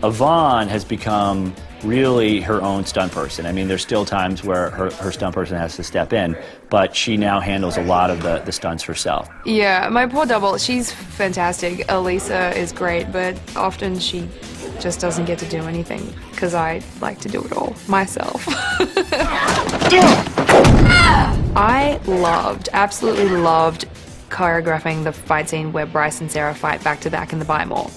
Yvonne has become really her own stunt person. I mean, there's still times where her stunt person has to step in, but she now handles a lot of the stunts herself. Yeah, my poor double, she's fantastic. Elisa is great, but often she just doesn't get to do anything because I like to do it all myself. I absolutely loved choreographing the fight scene where Bryce and Sarah fight back to back in the Buy Mall.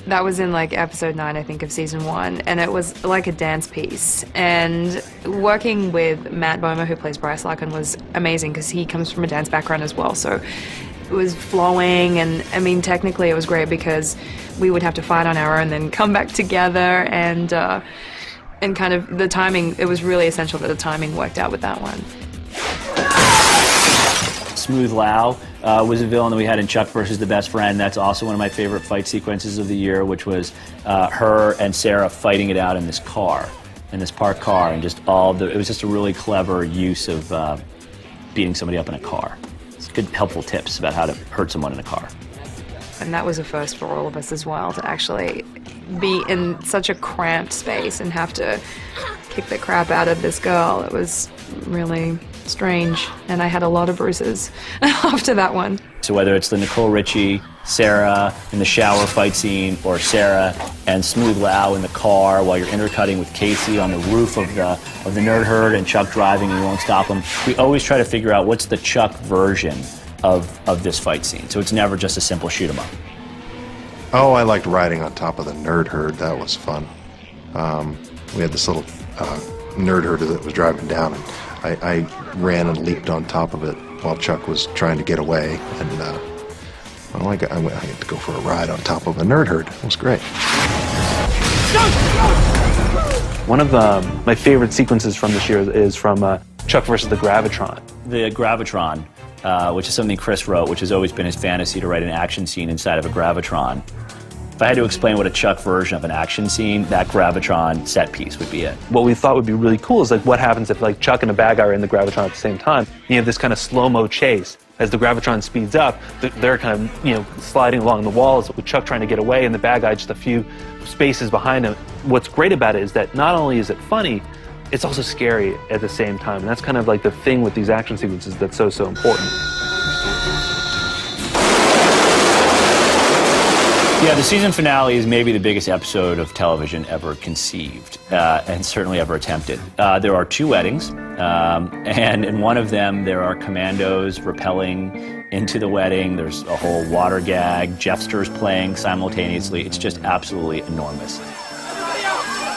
That was in like episode 9, I think, of season 1, and it was like a dance piece. And working with Matt Bomer, who plays Bryce Larkin, was amazing because he comes from a dance background as well. So it was flowing, and I mean, technically it was great because we would have to fight on our own, then come back together, and kind of the timing. It was really essential that the timing worked out with that one. Smooth Lao was a villain that we had in Chuck versus the Best Friend. That's also one of my favorite fight sequences of the year, which was her and Sarah fighting it out in this car, in this parked car, and just it was just a really clever use of beating somebody up in a car. It's good, helpful tips about how to hurt someone in a car. And that was a first for all of us as well, to actually be in such a cramped space and have to kick the crap out of this girl. It was really strange, and I had a lot of bruises after that one. So whether it's the Nicole Richie, Sarah in the shower fight scene, or Sarah and Smooth Lao in the car while you're intercutting with Casey on the roof of the Nerd Herd and Chuck driving and you won't stop him, we always try to figure out what's the Chuck version of this fight scene. So it's never just a simple shoot 'em up. Oh, I liked riding on top of the Nerd Herd. That was fun. We had this little Nerd Herder that was driving down, and I ran and leaped on top of it while Chuck was trying to get away, and well, I got to go for a ride on top of a Nerd Herd. It was great. One of my favorite sequences from this year is from Chuck versus the Gravitron. The Gravitron, which is something Chris wrote, which has always been his fantasy to write an action scene inside of a Gravitron. If I had to explain what a Chuck version of an action scene, that Gravitron set piece would be it. What we thought would be really cool is like what happens if like Chuck and a bad guy are in the Gravitron at the same time. You have this kind of slow-mo chase. As the Gravitron speeds up, they're kind of, sliding along the walls with Chuck trying to get away and the bad guy just a few spaces behind him. What's great about it is that not only is it funny, it's also scary at the same time. And that's kind of like the thing with these action sequences that's so important. Yeah, the season finale is maybe the biggest episode of television ever conceived, and certainly ever attempted. There are 2 weddings, and in one of them there are commandos rappelling into the wedding. There's a whole water gag. Jeffster's playing simultaneously. It's just absolutely enormous.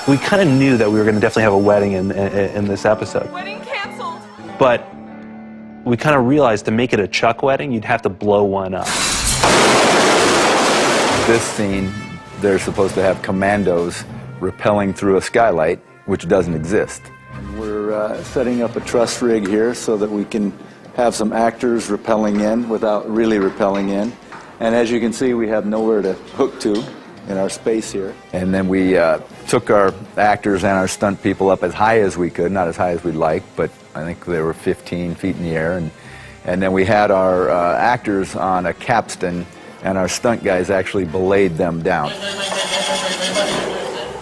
We kind of knew that we were going to definitely have a wedding in this episode. Wedding canceled. But we kind of realized to make it a Chuck wedding, you'd have to blow one up. This scene, they're supposed to have commandos rappelling through a skylight, which doesn't exist. We're setting up a truss rig here so that we can have some actors rappelling in without really rappelling in. And as you can see, we have nowhere to hook to in our space here. And then we took our actors and our stunt people up as high as we could, not as high as we'd like, but I think they were 15 feet in the air. And then we had our actors on a capstan, and our stunt guys actually belayed them down.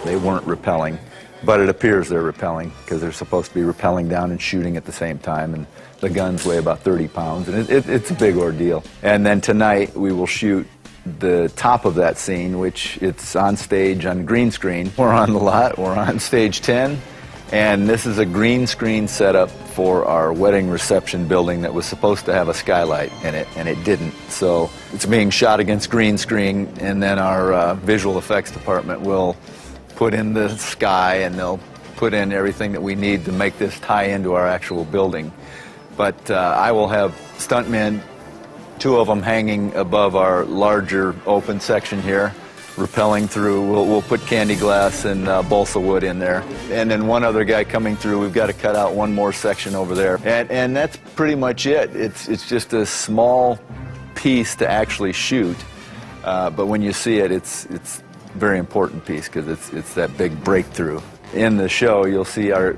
They weren't rappelling, but it appears they're rappelling because they're supposed to be rappelling down and shooting at the same time, and the guns weigh about 30 pounds, and it's a big ordeal. And then tonight we will shoot the top of that scene, which it's on stage on green screen. We're on the lot, we're on stage 10, and this is a green screen setup for our wedding reception building that was supposed to have a skylight in it, and it didn't. So it's being shot against green screen, and then our visual effects department will put in the sky, and they'll put in everything that we need to make this tie into our actual building. But I will have stuntmen, 2 of them hanging above our larger open section here, rappelling through. We'll put candy glass and balsa wood in there. And then one other guy coming through. We've got to cut out one more section over there. And that's pretty much it. It's just a small piece to actually shoot. But when you see it, it's a very important piece because it's that big breakthrough. In the show, you'll see our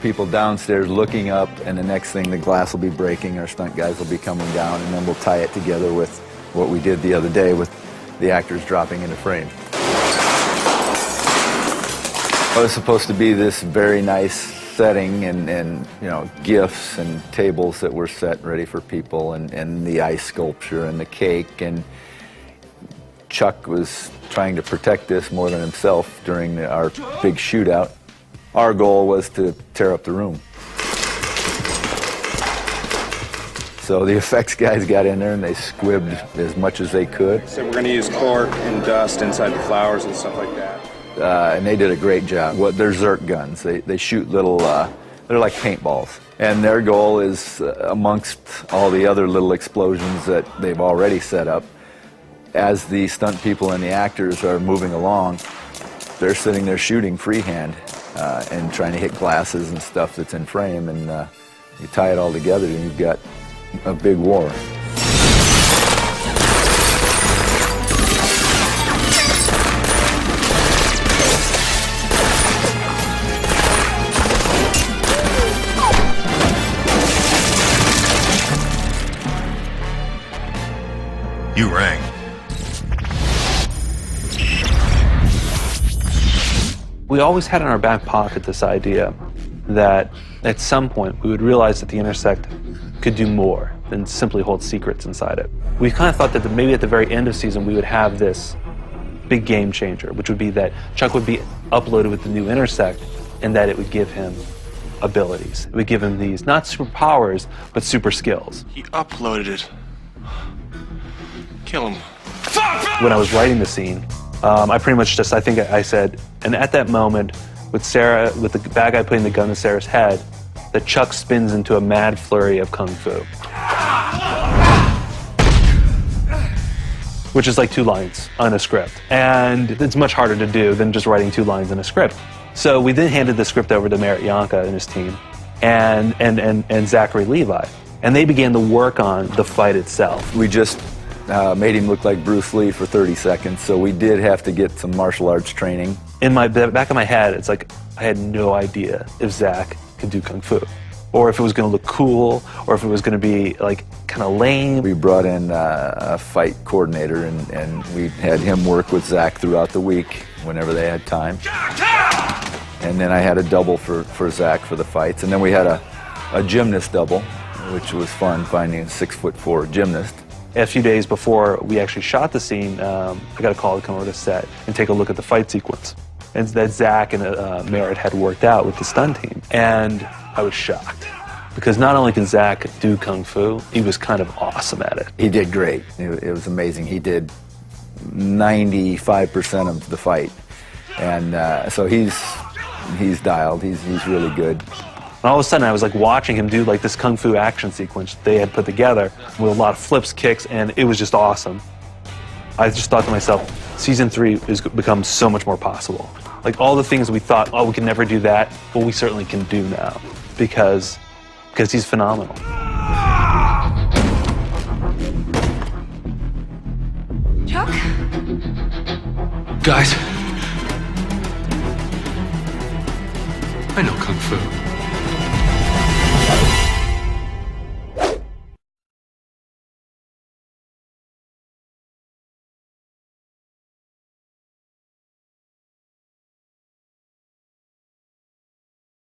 people downstairs looking up, and the next thing, the glass will be breaking. Our stunt guys will be coming down, and then we'll tie it together with what we did the other day with the actors dropping into frame. It was supposed to be this very nice setting and you know, gifts and tables that were set ready for people and the ice sculpture and the cake. And Chuck was trying to protect this more than himself during our big shootout. Our goal was to tear up the room. So the effects guys got in there and they squibbed as much as they could. So we're going to use cork and dust inside the flowers and stuff like that. And they did a great job. They're Zerk guns. They shoot little, they're like paintballs. And their goal is, amongst all the other little explosions that they've already set up, as the stunt people and the actors are moving along, they're sitting there shooting freehand and trying to hit glasses and stuff that's in frame. And you tie it all together and you've got a big war. You rang. We always had in our back pocket this idea that at some point we would realize that the Intersect could do more than simply hold secrets inside it. We kind of thought that maybe at the very end of season we would have this big game changer, which would be that Chuck would be uploaded with the new Intersect and that it would give him abilities. It would give him these, not superpowers, but super skills. He uploaded it. Kill him. When I was writing the scene, I pretty much just, I think I said, and at that moment, with Sarah, with the bad guy putting the gun to Sarah's head, that Chuck spins into a mad flurry of kung fu. Which is like 2 lines on a script. And it's much harder to do than just writing 2 lines in a script. So we then handed the script over to Merritt Yanka and his team and Zachary Levi. And they began to work on the fight itself. We just made him look like Bruce Lee for 30 seconds, so we did have to get some martial arts training. In my back of my head, it's like I had no idea if Zach could do kung fu, or if it was going to look cool, or if it was going to be like kind of lame. We brought in a fight coordinator, and we had him work with Zach throughout the week whenever they had time. And then I had a double for Zach for the fights, and then we had a gymnast double, which was fun, finding a 6'4" gymnast. A few days before we actually shot the scene, I got a call to come over to set and take a look at the fight sequence. And that Zach and Merritt had worked out with the stunt team. And I was shocked. Because not only can Zach do kung fu, he was kind of awesome at it. He did great. It was amazing. He did 95% of the fight. And so he's dialed. He's really good. And all of a sudden, I was like watching him do like this kung fu action sequence they had put together with a lot of flips, kicks, and it was just awesome. I just thought to myself, season 3 has become so much more possible. Like all the things we thought, oh, we can never do that, well, we certainly can do now because he's phenomenal. Chuck? Guys, I know kung fu.